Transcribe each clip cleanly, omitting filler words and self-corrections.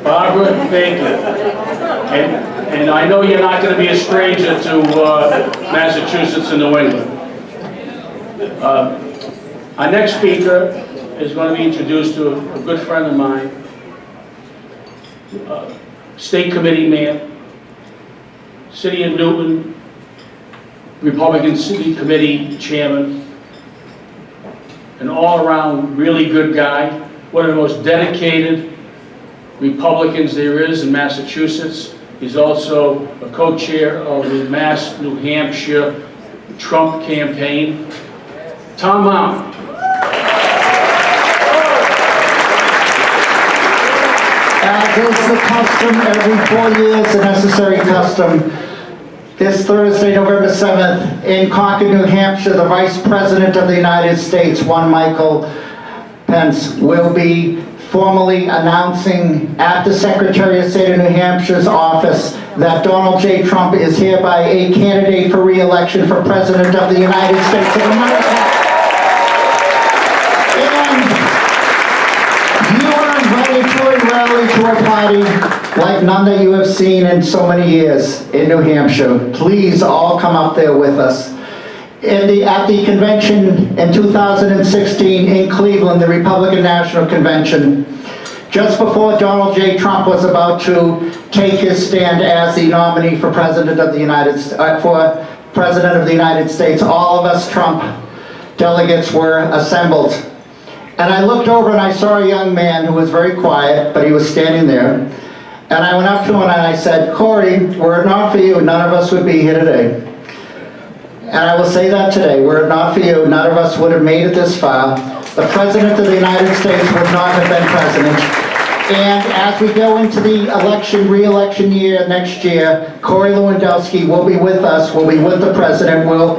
Barbara, thank you. And I know you're not going to be a stranger to Massachusetts and New England. Our next speaker is going to be introduced to a good friend of mine, State Committee man, City of Newton, Republican City Committee Chairman, an all-around really good guy, one of the most dedicated Republicans there is in Massachusetts. He's also a co-chair of the Mass New Hampshire Trump campaign. Tom Mount. As is the custom, every 4 years, a necessary custom, this Thursday, November 7th, in Concord, New Hampshire, the Vice President of the United States, one Michael Pence, will be formally announcing at the Secretary of State of New Hampshire's office that Donald J. Trump is hereby a candidate for re-election for President of the United States of America. And you are invited to a rally, to a party like none that you have seen in so many years in New Hampshire. Please all come up there with us. At the convention in 2016 in Cleveland, the Republican National Convention, just before Donald J. Trump was about to take his stand as the nominee for President of the United States, all of us Trump delegates were assembled. And I looked over and I saw a young man who was very quiet, but he was standing there. And I went up to him and I said, "Corey, were it not for you, none of us would be here today." And I will say that today, were it not for you, none of us would have made it this far. The President of the United States would not have been president. And as we go into the re-election year next year, Corey Lewandowski will be with us, will be with the President, will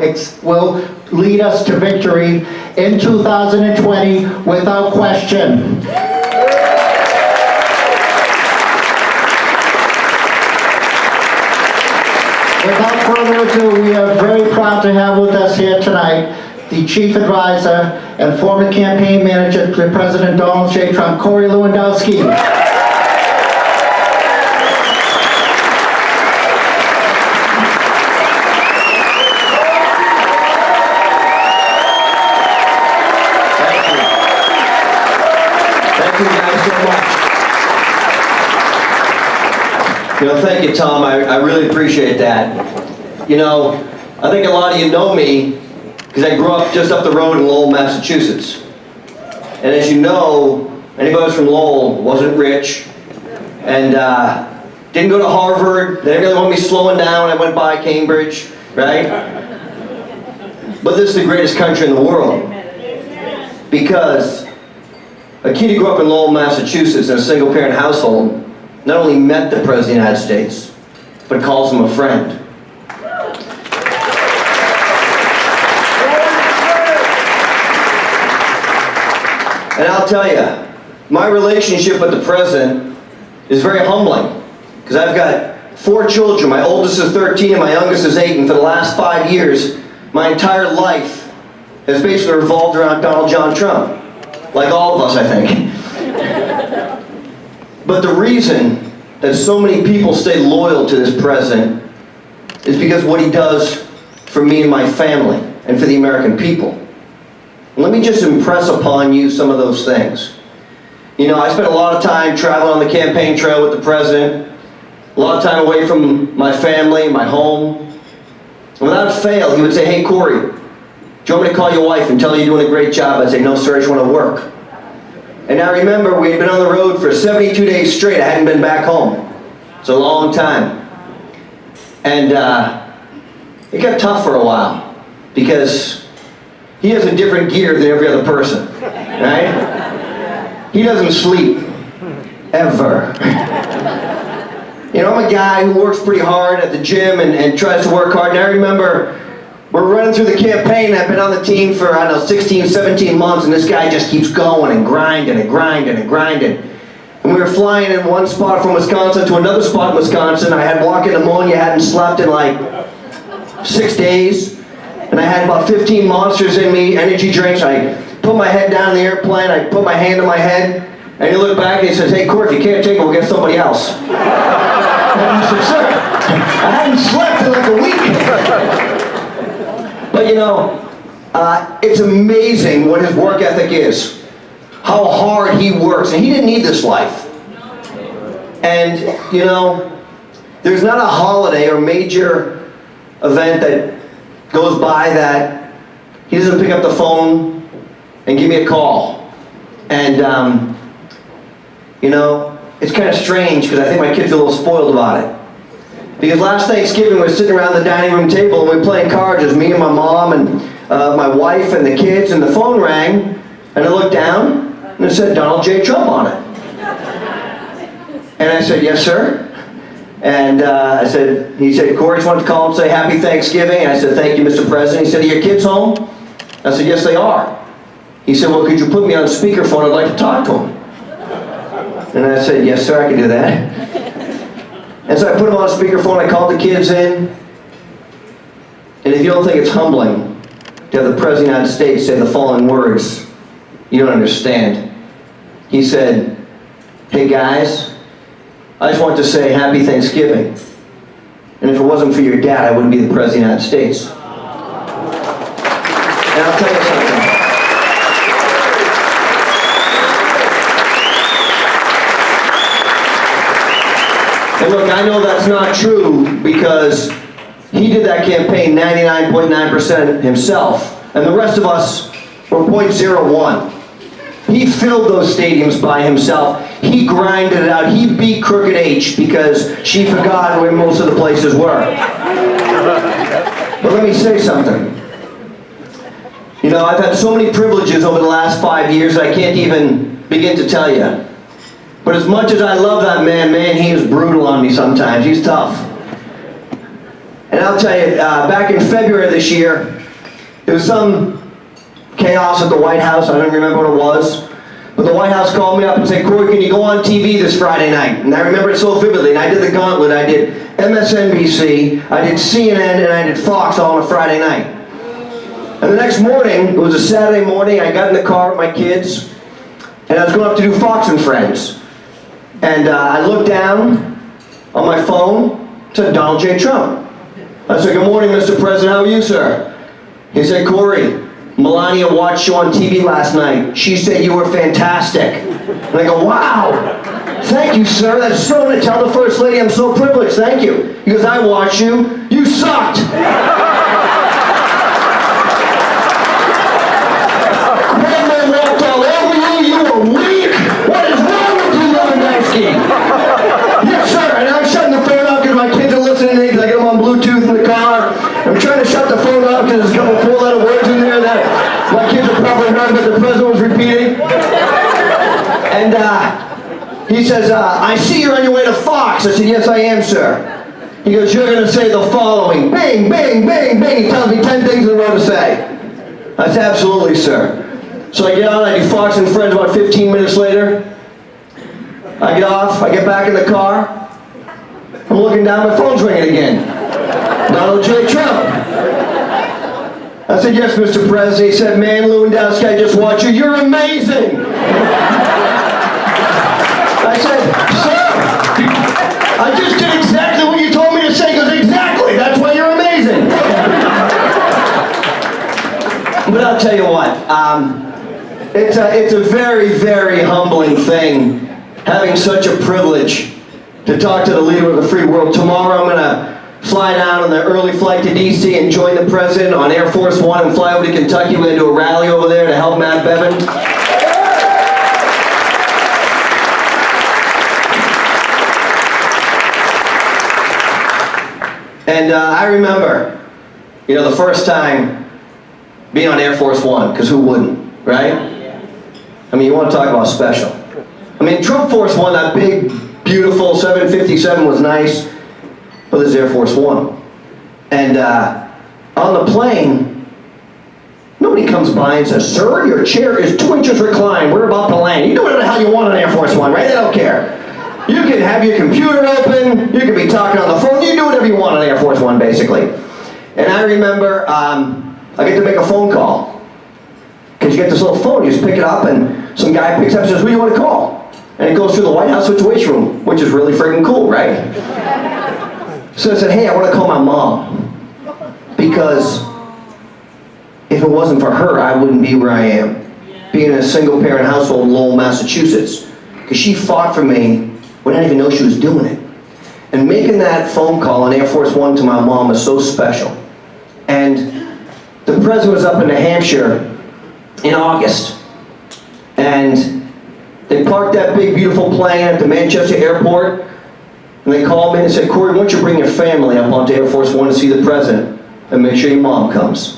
lead us to victory in 2020 without question. Without further ado, we are very proud to have with us here tonight the Chief Advisor and former campaign manager to President Donald J. Trump, Corey Lewandowski. Thank you guys so much. Thank you, Tom. I really appreciate that. I think a lot of you know me because I grew up just up the road in Lowell, Massachusetts. And as you know, anybody who's from Lowell wasn't rich and didn't go to Harvard. They didn't really want me slowing down when I went by Cambridge, right? But this is the greatest country in the world because a kid who grew up in Lowell, Massachusetts in a single-parent household not only met the President of the United States, but calls him a friend. And I'll tell you, my relationship with the President is very humbling, because I've got 4 children. My oldest is 13 and my youngest is 8, and for the last 5 years, my entire life has basically revolved around Donald John Trump, like all of us, I think. But the reason that so many people stay loyal to this president is because of what he does for me and my family and for the American people. And let me just impress upon you some of those things. I spent a lot of time traveling on the campaign trail with the president, a lot of time away from my family, my home. And without fail, he would say, "Hey, Corey, do you want me to call your wife and tell her you're doing a great job?" I'd say, "No, sir, I just want to work." And I remember we had been on the road for 72 days straight. I hadn't been back home. It's a long time. And it got tough for a while because he has a different gear than every other person, right? He doesn't sleep, ever. I'm a guy who works pretty hard at the gym and tries to work hard. And I remember we're running through the campaign. I've been on the team for, 16, 17 months, and this guy just keeps going and grinding and grinding and grinding. And we were flying in one spot from Wisconsin to another spot in Wisconsin. I had walking pneumonia, hadn't slept in like 6 days. And I had about 15 Monsters in me, energy drinks. I put my head down in the airplane, I put my hand on my head, And he looked back and he says, "Hey, Court, if you can't take it, we'll get somebody else." And I said, "Sir, I hadn't slept in like a week." But you know, it's amazing what his work ethic is. How hard he works. And he didn't need this life. And, you know, there's not a holiday or major event that goes by that he doesn't pick up the phone and give me a call. And, you know, it's kind of strange because I think my kids are a little spoiled about it. Because last Thanksgiving we were sitting around the dining room table and we were playing cards. It was me and my mom and my wife and the kids, and the phone rang, and I looked down and it said Donald J. Trump on it. And I said, "Yes, sir." And he said, "Corey, just wanted to call and say Happy Thanksgiving." And I said, "Thank you, Mr. President." He said, "Are your kids home?" I said, "Yes, they are." He said, "Well, could you put me on speakerphone? I'd like to talk to them." And I said, "Yes, sir, I can do that." And so I put him on speakerphone, I called the kids in. And if you don't think it's humbling to have the President of the United States say the following words, you don't understand. He said, "Hey guys, I just want to say Happy Thanksgiving. And if it wasn't for your dad, I wouldn't be the President of the United States." And I'll tell you something. And look, I know that's not true because he did that campaign 99.9% himself, and the rest of us were 0.01. He filled those stadiums by himself. He grinded it out. He beat Crooked H because she forgot where most of the places were. But let me say something. You know, I've had so many privileges over the last 5 years I can't even begin to tell you. But as much as I love that man, he is brutal on me sometimes. He's tough. And I'll tell you, back in February of this year, there was some chaos at the White House. I don't remember what it was. But the White House called me up and said, "Corey, can you go on TV this Friday night?" And I remember it so vividly. And I did the gauntlet. I did MSNBC, I did CNN, and I did Fox all on a Friday night. And the next morning, it was a Saturday morning, I got in the car with my kids, and I was going up to do Fox and Friends. And I looked down on my phone, it said Donald J. Trump. I said, "Good morning, Mr. President, how are you, sir?" He said, "Corey, Melania watched you on TV last night. She said you were fantastic." And I go, "Wow, thank you, sir. That's so to tell the First Lady I'm so privileged. Thank you." He goes, "I watched you. You sucked." Grandma walked all over you. You were weak. What is wrong with you, Lewandowski? "Yes, sir." And I'm shutting the phone off because my kids are listening to me because I get them on Bluetooth in the car. I'm trying to shut the phone off because there's a couple four-letter words in there that my kids have probably heard, but the president was repeating. And he says, "I see you're on your way to Fox." I said, "Yes, I am, sir." He goes, "You're going to say the following." Bing, bing, bing, bing. He tells me 10 things in a row to say. I said, "Absolutely, sir." So I get on, I do Fox and Friends about 15 minutes later. I get off, I get back in the car. I'm looking down, my phone's ringing again. Donald J. Trump. I said, "Yes, Mr. President." He said, "Man, Lewandowski, I just watched you. You're amazing." I said, "Sir, I just did exactly what you told me to say." He goes, "Exactly, that's why you're amazing." But I'll tell you what, it's a very, very humbling thing having such a privilege to talk to the leader of the free world. Tomorrow I'm going to fly down on the early flight to D.C. and join the president on Air Force One and fly over to Kentucky. We're going to do a rally over there to help Matt Bevin. And I remember, you know, the first time being on Air Force One, because who wouldn't, right? I mean, you want to talk about special. I mean, Trump Force One, that big, beautiful 757 was nice, but this is Air Force One. And on the plane, nobody comes by and says, "Sir, your chair is 2 inches reclined. We're about to land." You do whatever the hell you want on Air Force One, right? They don't care. You can have your computer open. You can be talking on the phone. You do whatever you want on Air Force One, basically. And I remember I get to make a phone call. Because you get this little phone, you just pick it up, and some guy picks up and says, "Who do you want to call?" And it goes through the White House Situation Room, which is really freaking cool, right? So I said, hey, I want to call my mom. Because if it wasn't for her, I wouldn't be where I am. Being in a single-parent household in Lowell, Massachusetts. Because she fought for me when I didn't even know she was doing it. And making that phone call on Air Force One to my mom was so special. And the president was up in New Hampshire in August. And they parked that big, beautiful plane at the Manchester airport. And they called me and said, Corey, why don't you bring your family up onto Air Force One to see the president and make sure your mom comes.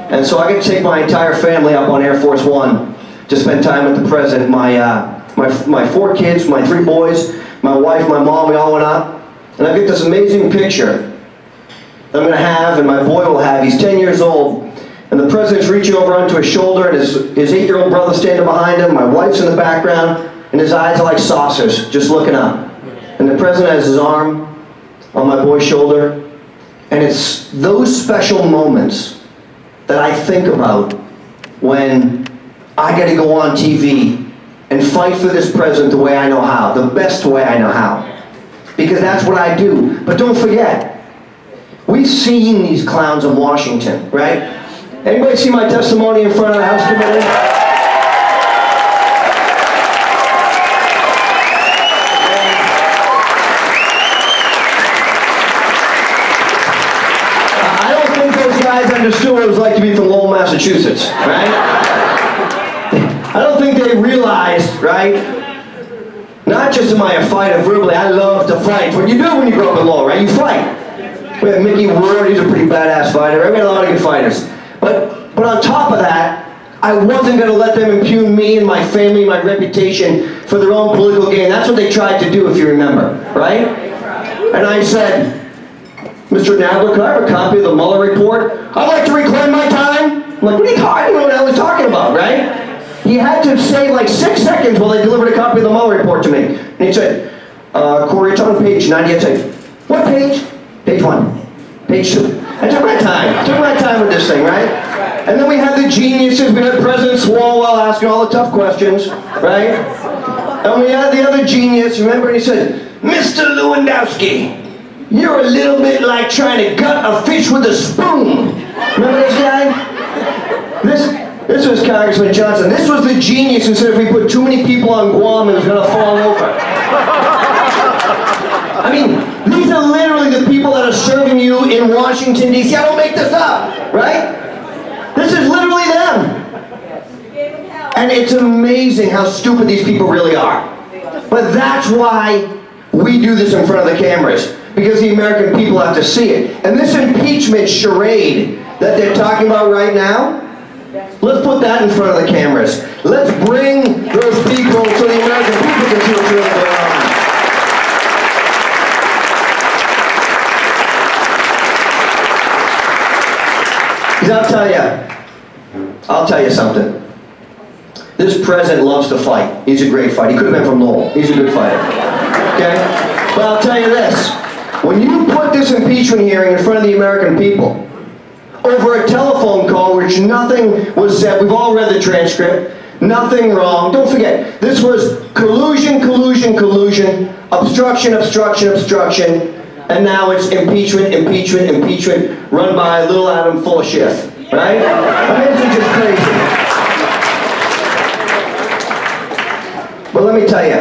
And so I got to take my entire family up on Air Force One to spend time with the president. My 4 kids, my 3 boys, my wife, my mom, we all went up. And I get this amazing picture that I'm going to have, and my boy will have. He's 10 years old. And the president's reaching over onto his shoulder, and his 8-year-old brother standing behind him. My wife's in the background, and his eyes are like saucers, just looking up. And the president has his arm on my boy's shoulder. And it's those special moments that I think about when I get to go on TV and fight for this president the way I know how, the best way I know how. Because that's what I do. But don't forget, we've seen these clowns in Washington, right? Anybody see my testimony in front of the House Committee? I don't think those guys understood what it was like to be from Lowell, Massachusetts, right? I don't think they realized, right? Not just am I a fighter verbally, I love to fight. What you do when you grow up in Lowell, right? You fight. We have Mickey Ward, he's a pretty badass fighter. We have a lot of good fighters. But on top of that, I wasn't going to let them impugn me and my family, my reputation for their own political gain. That's what they tried to do, if you remember, right? And I said, Mr. Nadler, could I have a copy of the Mueller report? I'd like to reclaim my time. I'm like, what are you talking about? I was talking about, right? He had to say like 6 seconds while they delivered a copy of the Mueller report to me. And he said, Corey, it's on page 90. I said, what page? Page 1. Page 2. I took my time. I took my time with this thing, right? And then we had the geniuses. We had President Swalwell asking all the tough questions, right? And we had the other genius, remember? And he said, Mr. Lewandowski, you're a little bit like trying to gut a fish with a spoon. Remember this guy? This was Congressman Johnson. This was the genius who said if we put too many people on Guam, it was going to fall over. I mean, these are literally the people that are serving you in Washington, D.C. I don't make this up, right? This is literally them. And it's amazing how stupid these people really are. But that's why we do this in front of the cameras. Because the American people have to see it. And this impeachment charade that they're talking about right now, let's put that in front of the cameras. Let's bring those people so the American people can see what's really going on. Because I'll tell you something. This president loves to fight. He's a great fighter. He could have been from Lowell. He's a good fighter. Okay? But I'll tell you this. When you put this impeachment hearing in front of the American people, over a telephone call which nothing was said, we've all read the transcript, nothing wrong. Don't forget, this was collusion, collusion, collusion, obstruction, obstruction, obstruction, and now it's impeachment, impeachment, impeachment, run by little Adam full of shit, right? I mean, this is just crazy. But let me tell you,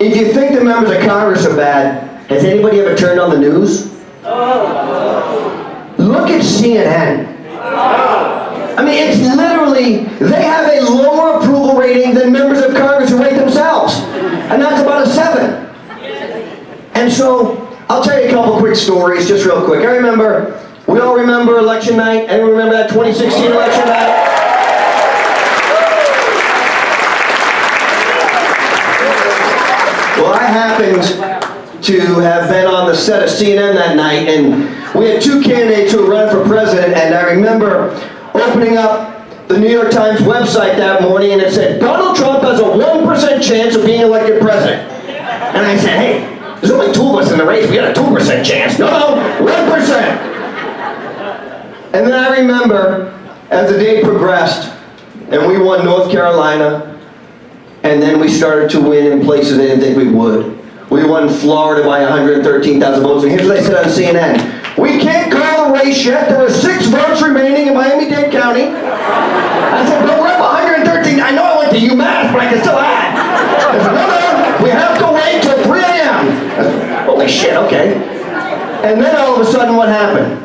if you think the members of Congress are bad, has anybody ever turned on the news? Look at CNN. I mean, it's literally, they have a lower approval rating than members of Congress who rate themselves. And that's about a 7. And so, I'll tell you a couple quick stories, just real quick. We all remember election night. Anyone remember that 2016 election night? Well, I happened to have been on the set of CNN that night, and we had 2 candidates who were running for president, and I remember opening up the New York Times website that morning, and it said, Donald Trump has a 1% chance of being elected president. And I said, hey, there's only 2 of us in the race, we got a 2% chance. No, 1%. And then I remember, as the day progressed, and we won North Carolina, And then we started to win in places they didn't think we would. We won Florida by 113,000 votes, and here's what they said on CNN. We can't call the race yet. There are 6 votes remaining in Miami-Dade County. I said, but we're up 113. I know I went to UMass, but I can still add. I said, no, we have to wait till 3 a.m. I said, holy shit, okay. And then all of a sudden, what happened?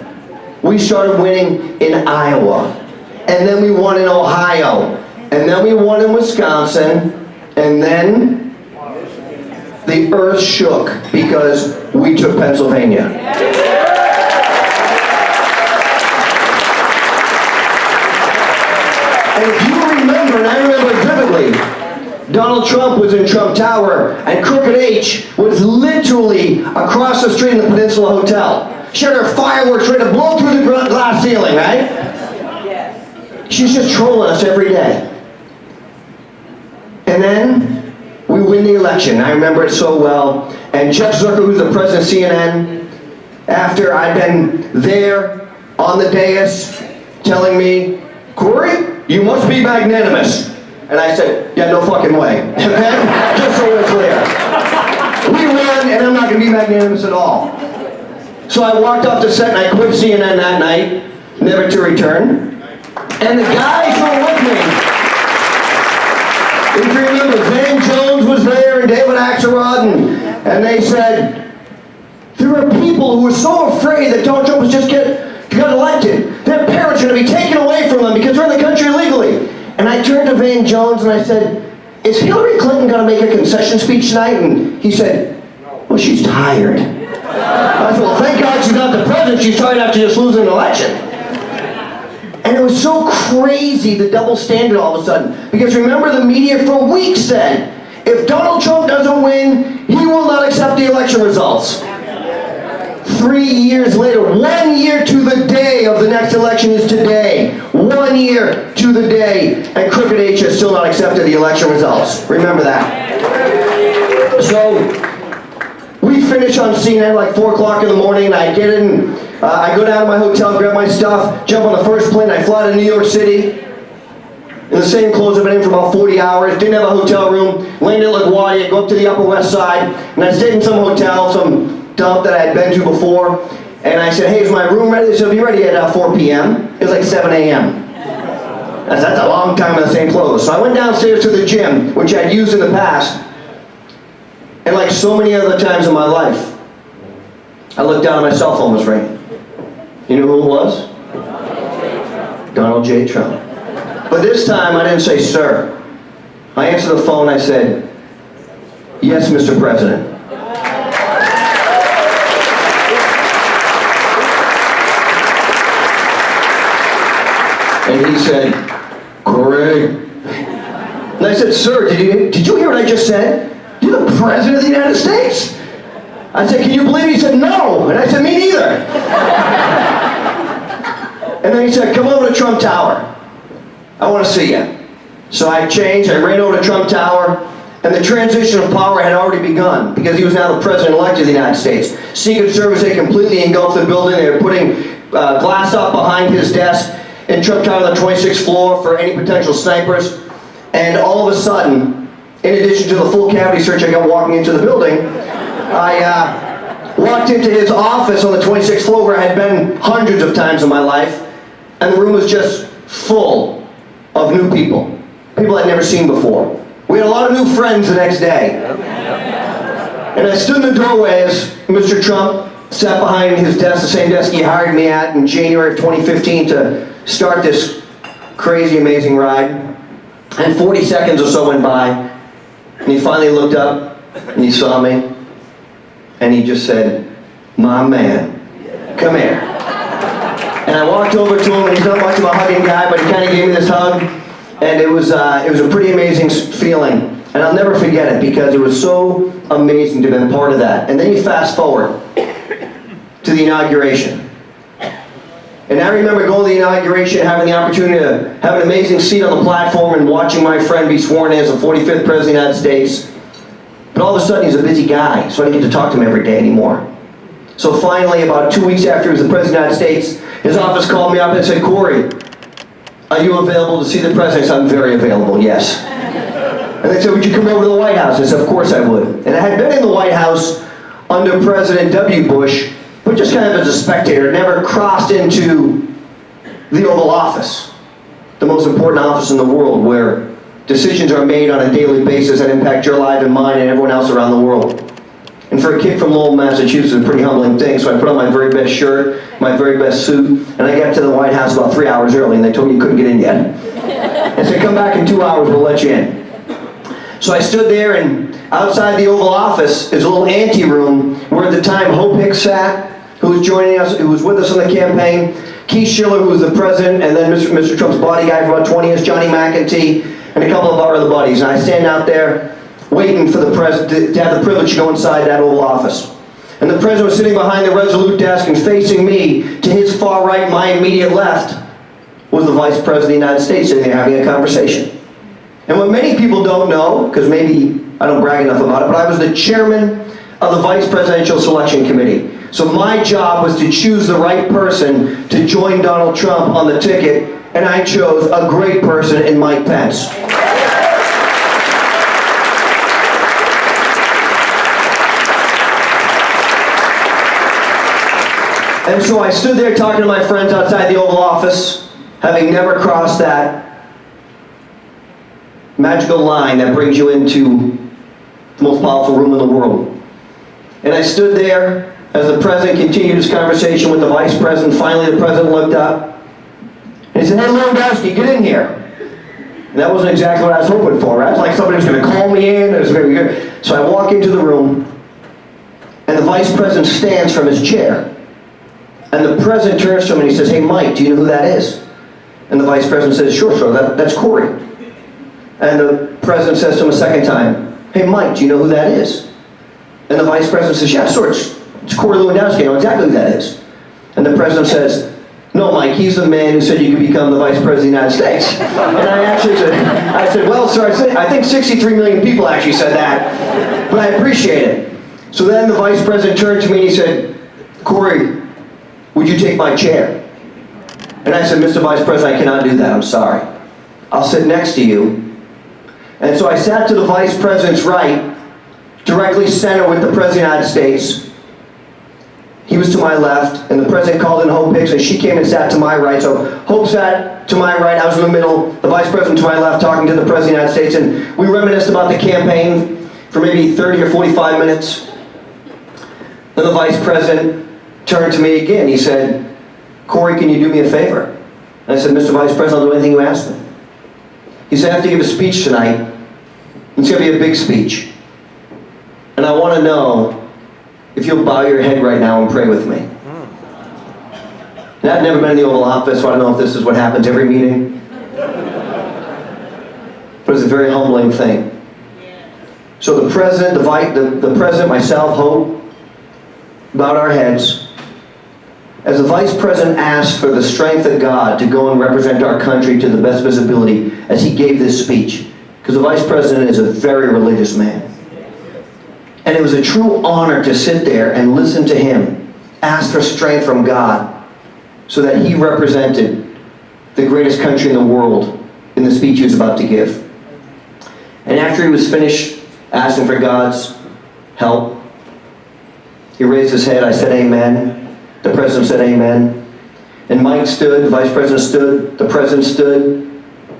We started winning in Iowa. And then we won in Ohio. And then we won in Wisconsin. And then the earth shook because we took Pennsylvania. And if you remember, and I remember vividly, Donald Trump was in Trump Tower, and Crooked H was literally across the street in the Peninsula Hotel. She had her fireworks ready to blow through the glass ceiling, right? Yes. She's just trolling us every day. And then we win the election. I remember it so well. And Jeff Zucker, who's the president of CNN, after I'd been there on the dais, telling me, Corey, you must be magnanimous. And I said, yeah, no fucking way. Okay? Just so we're clear. We won, and I'm not going to be magnanimous at all. So I walked off the set and I quit CNN that night, never to return. And the guys who were with me, if you remember, Van Jones was there and David Axelrod, and they said, there are people who were so afraid that Donald Trump was just got elected. Their parents are going to be taken away from them because they're in the country illegally. And I turned to Van Jones and I said, is Hillary Clinton going to make a concession speech tonight? And he said, well, she's tired. I said, well, thank God she's not the president. She's tired after just losing an election. And it was so crazy, the double standard all of a sudden. Because remember, the media for weeks said, if Donald Trump doesn't win, he will not accept the election results. 3 years later, 1 year to the day of the next election is today. 1 year to the day, and Crooked H has still not accepted the election results. Remember that. So, we finish on CNN like 4 o'clock in the morning, and I get in, I go down to my hotel, grab my stuff, jump on the first plane, I fly to New York City. In the same clothes I've been in for about 40 hours, didn't have a hotel room, landed at LaGuardia, go up to the Upper West Side, and I stayed in some hotel, some dump that I had been to before, and I said, hey, is my room ready? They said, be ready at 4 p.m. It was like 7 a.m. That's a long time in the same clothes. So I went downstairs to the gym, which I'd used in the past, and like so many other times in my life, I looked down and my cell phone was ringing. You know who it was? Donald J. Trump. But this time I didn't say, sir. I answered the phone, I said, yes, Mr. President. And he said, Corey. And I said, sir, did you hear what I just said? You're the President of the United States. I said, can you believe it? He said, no. And I said, me neither. And then he said, come over to Trump Tower. I want to see you. So I changed, I ran over to Trump Tower, and the transition of power had already begun because he was now the President-elect of the United States. Secret Service had completely engulfed the building. They were putting glass up behind his desk in Trump Tower on the 26th floor for any potential snipers. And all of a sudden, in addition to the full cavity search I got walking into the building, I walked into his office on the 26th floor where I had been hundreds of times in my life, and the room was just full of new people. People I'd never seen before. We had a lot of new friends the next day. And I stood in the doorway as Mr. Trump sat behind his desk, the same desk he hired me at in January of 2015 to start this crazy, amazing ride. And 40 seconds or so went by, and he finally looked up, and he saw me, and he just said, my man, come here. And I walked over to him, and he's not much of a hugging guy, but he kind of gave me this hug, and it was a pretty amazing feeling. And I'll never forget it, because it was so amazing to have been part of that. And then you fast forward to the inauguration. And I remember going to the inauguration, having the opportunity to have an amazing seat on the platform and watching my friend be sworn in as the 45th President of the United States. But all of a sudden, he's a busy guy, so I didn't get to talk to him every day anymore. So finally, about 2 weeks after he was the President of the United States, his office called me up and said, Corey, are you available to see the President? I said, I'm very available, yes. And they said, would you come over to the White House? I said, of course I would. And I had been in the White House under President W. Bush, but just kind of as a spectator, never crossed into the Oval Office, the most important office in the world, where decisions are made on a daily basis that impact your life and mine and everyone else around the world. And for a kid from Lowell, Massachusetts, it's a pretty humbling thing, so I put on my very best shirt, my very best suit, and I got to the White House about 3 hours early, and they told me you couldn't get in yet. And said, come back in 2 hours, we'll let you in. So I stood there, and outside the Oval Office is a little ante-room where at the time Hope Hicks sat, who was joining us, who was with us on the campaign, Keith Schiller, who was the president, and then Mr. Trump's bodyguard for about 20 years, Johnny McEntee, and a couple of our other buddies. And I stand out there waiting for the president to have the privilege to go inside that Oval Office. And the president was sitting behind the Resolute desk, and facing me, to his far right, my immediate left, was the Vice President of the United States sitting there having a conversation. And what many people don't know, because maybe I don't brag enough about it, but I was the chairman of the Vice Presidential Selection Committee. So my job was to choose the right person to join Donald Trump on the ticket, and I chose a great person in Mike Pence. And so I stood there talking to my friends outside the Oval Office, having never crossed that magical line that brings you into the most powerful room in the world. And I stood there as the president continued his conversation with the vice president. Finally, the president looked up, and he said, hey, Lewandowski, get in here. And that wasn't exactly what I was hoping for, right? It was like somebody was going to call me in. It was very good. So I walk into the room, and the vice president stands from his chair. And the president turns to him and he says, hey, Mike, do you know who that is? And the vice president says, sure, that's Corey. And the president says to him a second time, hey, Mike, do you know who that is? And the vice president says, yeah, sure, it's Corey Lewandowski, I know exactly who that is. And the president says, no, Mike, he's the man who said you could become the vice president of the United States. And I said, well, sir, I think 63 million people actually said that, but I appreciate it. So then the vice president turned to me and he said, Corey, would you take my chair? And I said, Mr. Vice President, I cannot do that, I'm sorry. I'll sit next to you. And so I sat to the Vice President's right, directly center with the President of the United States. He was to my left, and the President called in Hope Hicks, and she came and sat to my right. So Hope sat to my right, I was in the middle, the Vice President to my left, talking to the President of the United States, and we reminisced about the campaign for maybe 30 or 45 minutes. Then the Vice President turned to me again. He said, Corey, can you do me a favor? And I said, Mr. Vice President, I'll do anything you ask me. He said, I have to give a speech tonight. It's going to be a big speech. And I want to know if you'll bow your head right now and pray with me. And I've never been in the Oval Office, so I don't know if this is what happens every meeting. But it's a very humbling thing. So the President, the President, myself, Hope, bowed our heads. As the Vice President asked for the strength of God to go and represent our country to the best visibility as he gave this speech, because the Vice President is a very religious man. And it was a true honor to sit there and listen to him ask for strength from God so that he represented the greatest country in the world in the speech he was about to give. And after he was finished asking for God's help, he raised his head. I said, amen. The President said, amen. And Mike stood, the Vice President stood, the President stood,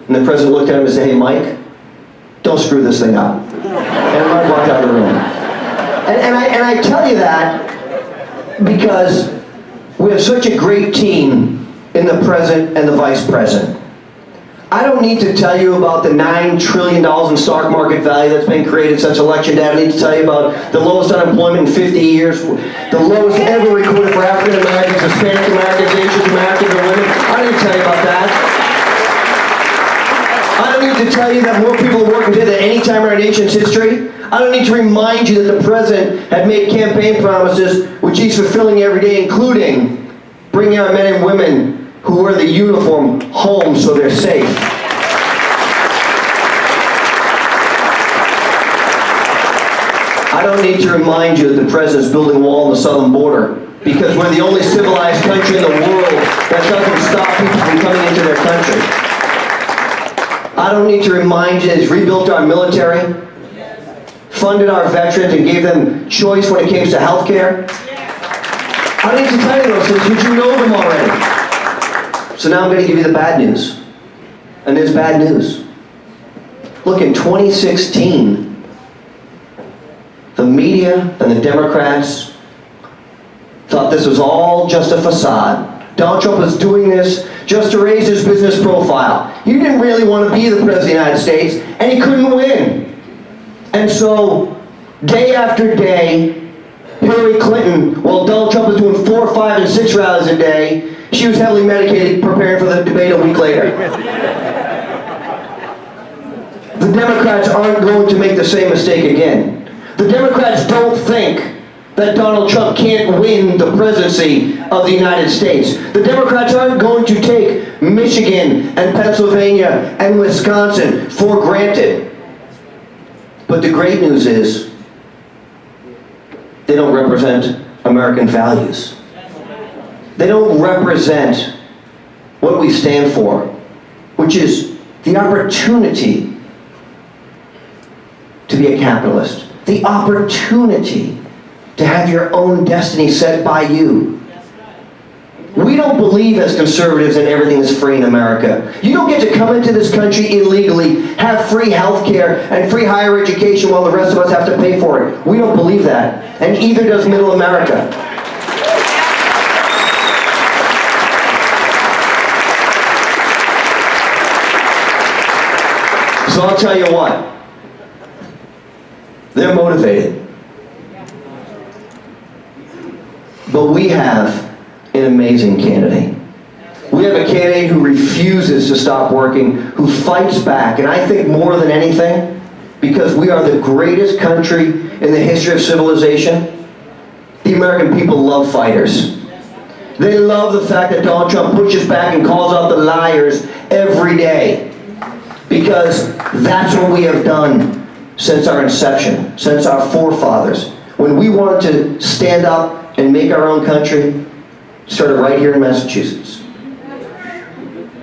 and the President looked at him and said, hey, Mike, don't screw this thing up. And Mike walked out of the room. And I tell you that because we have such a great team in the President and the Vice President. I don't need to tell you about the $9 trillion in stock market value that's been created since election day. I don't need to tell you about the lowest unemployment in 50 years, the lowest ever recorded for African Americans, Hispanic Americans, Asian Americans, and women. I don't need to tell you about that. I don't need to tell you that more people are working today than any time in our nation's history. I don't need to remind you that the President had made campaign promises which he's fulfilling every day, including bringing our men and women who wear the uniform home so they're safe. I don't need to remind you that the President's building a wall on the southern border because we're the only civilized country in the world that doesn't stop people from coming into their country. I I don't need to remind you, it's rebuilt our military, funded our veterans, and gave them choice when it came to health care. I don't need to tell you those things, because you know them already. So now I'm going to give you the bad news. And there's bad news. Look, in 2016, the media and the Democrats thought this was all just a facade. Donald Trump was doing this just to raise his business profile. He didn't really want to be the President of the United States, and he couldn't win. And so, day after day, Hillary Clinton, while Donald Trump was doing 4, 5, and 6 rallies a day, she was heavily medicated, preparing for the debate a week later. The Democrats aren't going to make the same mistake again. The Democrats don't think that Donald Trump can't win the presidency of the United States. The Democrats aren't going to take Michigan and Pennsylvania and Wisconsin for granted. But the great news is, they don't represent American values. They don't represent what we stand for, which is the opportunity to be a capitalist, the opportunity to have your own destiny set by you. We don't believe as conservatives that everything is free in America. You don't get to come into this country illegally, have free health care and free higher education while the rest of us have to pay for it. We don't believe that, and either does Middle America. So I'll tell you what, they're motivated. But we have an amazing candidate. We have a candidate who refuses to stop working, who fights back, and I think more than anything, because we are the greatest country in the history of civilization, the American people love fighters. They love the fact that Donald Trump pushes back and calls out the liars every day, because that's what we have done since our inception, since our forefathers. When we wanted to stand up and make our own country, started right here in Massachusetts.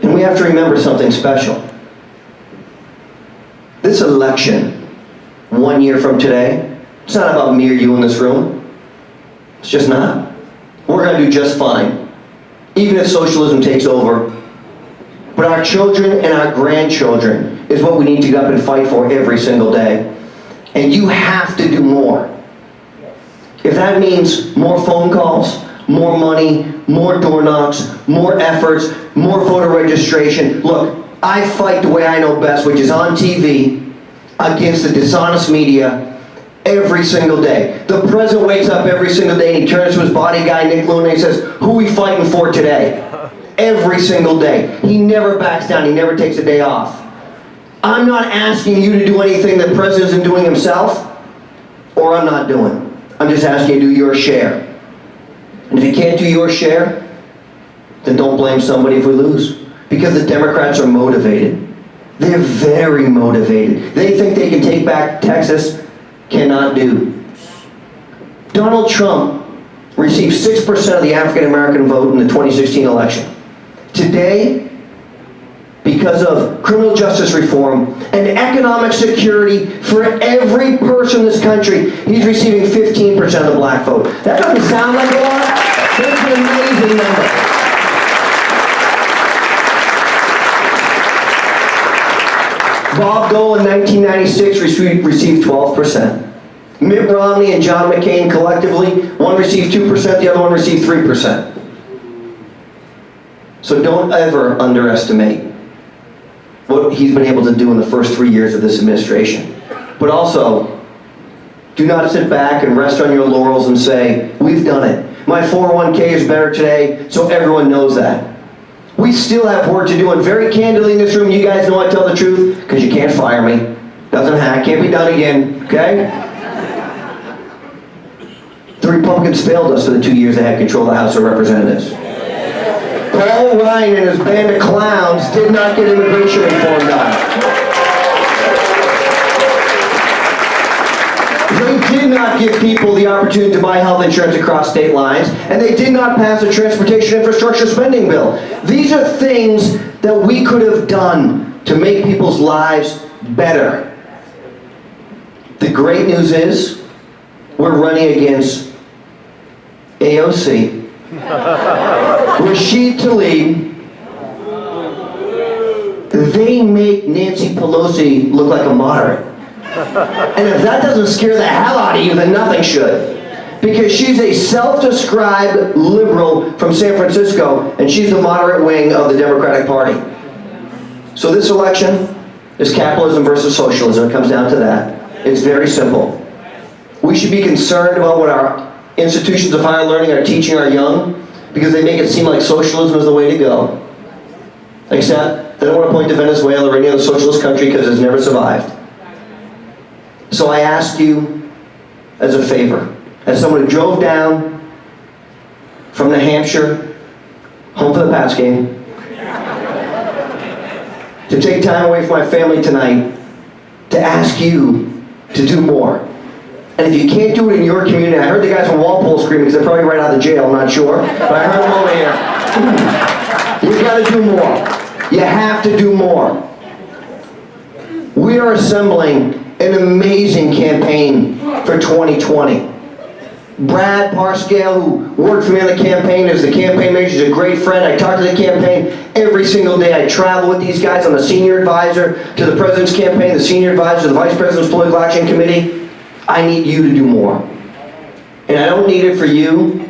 And we have to remember something special. This election, 1 year from today, it's not about me or you in this room. It's just not. We're going to do just fine, even if socialism takes over. But our children and our grandchildren is what we need to get up and fight for every single day. And you have to do more. If that means more phone calls, more money, more door knocks, more efforts, more voter registration. Look, I fight the way I know best, which is on TV, against the dishonest media every single day. The president wakes up every single day and he turns to his body guy, Nick Luna, and he says, who are we fighting for today? Every single day. He never backs down. He never takes a day off. I'm not asking you to do anything the president isn't doing himself, or I'm not doing. I'm just asking you to do your share. And if you can't do your share, then don't blame somebody if we lose. Because the Democrats are motivated. They're very motivated. They think they can take back Texas, cannot do. Donald Trump received 6% of the African American vote in the 2016 election. Today, because of criminal justice reform and economic security for every person in this country, he's receiving 15% of the black vote. That doesn't sound like a lot. That's an amazing number. Bob Dole in 1996 received 12%. Mitt Romney and John McCain collectively, one received 2%, the other one received 3%. So don't ever underestimate what he's been able to do in the first 3 years of this administration. But also, do not sit back and rest on your laurels and say, we've done it. My 401k is better today, so everyone knows that. We still have work to do, and very candidly in this room, you guys know I tell the truth, because you can't fire me. Doesn't hack, can't be done again, okay? The Republicans failed us for the 2 years they had control of the House of Representatives. Paul Ryan and his band of clowns did not get immigration reform done. They did not give people the opportunity to buy health insurance across state lines, and they did not pass a transportation infrastructure spending bill. These are things that we could have done to make people's lives better. The great news is, we're running against AOC, Rashid Tlaib. They make Nancy Pelosi look like a moderate. And if that doesn't scare the hell out of you, then nothing should. Because she's a self-described liberal from San Francisco, and she's the moderate wing of the Democratic Party. So this election is capitalism versus socialism. It comes down to that. It's very simple. We should be concerned about what our institutions of higher learning are teaching our young, because they make it seem like socialism is the way to go. Except they don't want to point to Venezuela or any other socialist country because it's never survived. So I ask you as a favor, as someone who drove down from New Hampshire, home for the Pats game, to take time away from my family tonight, to ask you to do more. And if you can't do it in your community, I heard the guys from Walpole screaming because they're probably right out of jail, I'm not sure, but I heard them over here. You gotta do more. You have to do more. We are assembling an amazing campaign for 2020. Brad Parscale, who worked for me on the campaign, is the campaign manager. He's a great friend. I talk to the campaign every single day. I travel with these guys. I'm a senior advisor to the president's campaign, the senior advisor to the vice president's political action committee. I need you to do more. And I don't need it for you.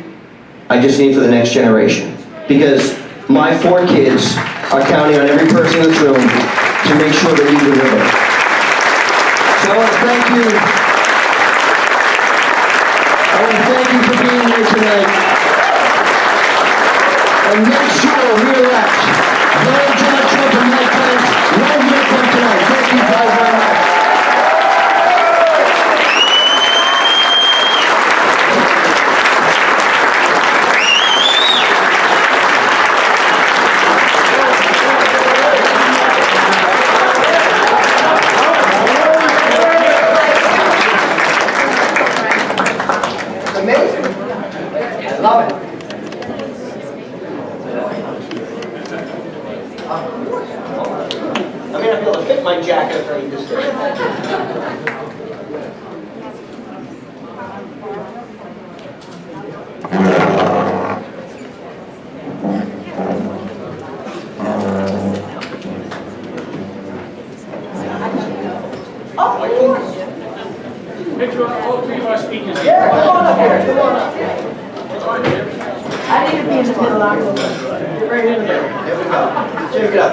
I just need it for the next generation. Because my 4 kids are counting on every person in this room to make sure that you deliver. So I want to thank you. I want to thank you for being here tonight. And make sure we're left. Donald John Trump and Mike Pence, right here from tonight. Thank you guys very much. I may not be able to fit my jacket if I eat this thing. Picture of all 3 of our speakers. Yeah, come on up here. Come on up here. I need to be in the middle. I'll go. Get right in there. There we go. Take it up.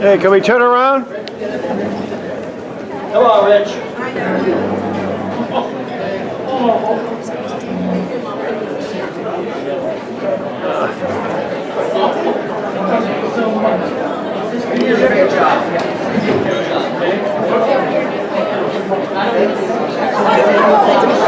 Hey, can we turn around? Come on, Rich. You did a great job. Good job.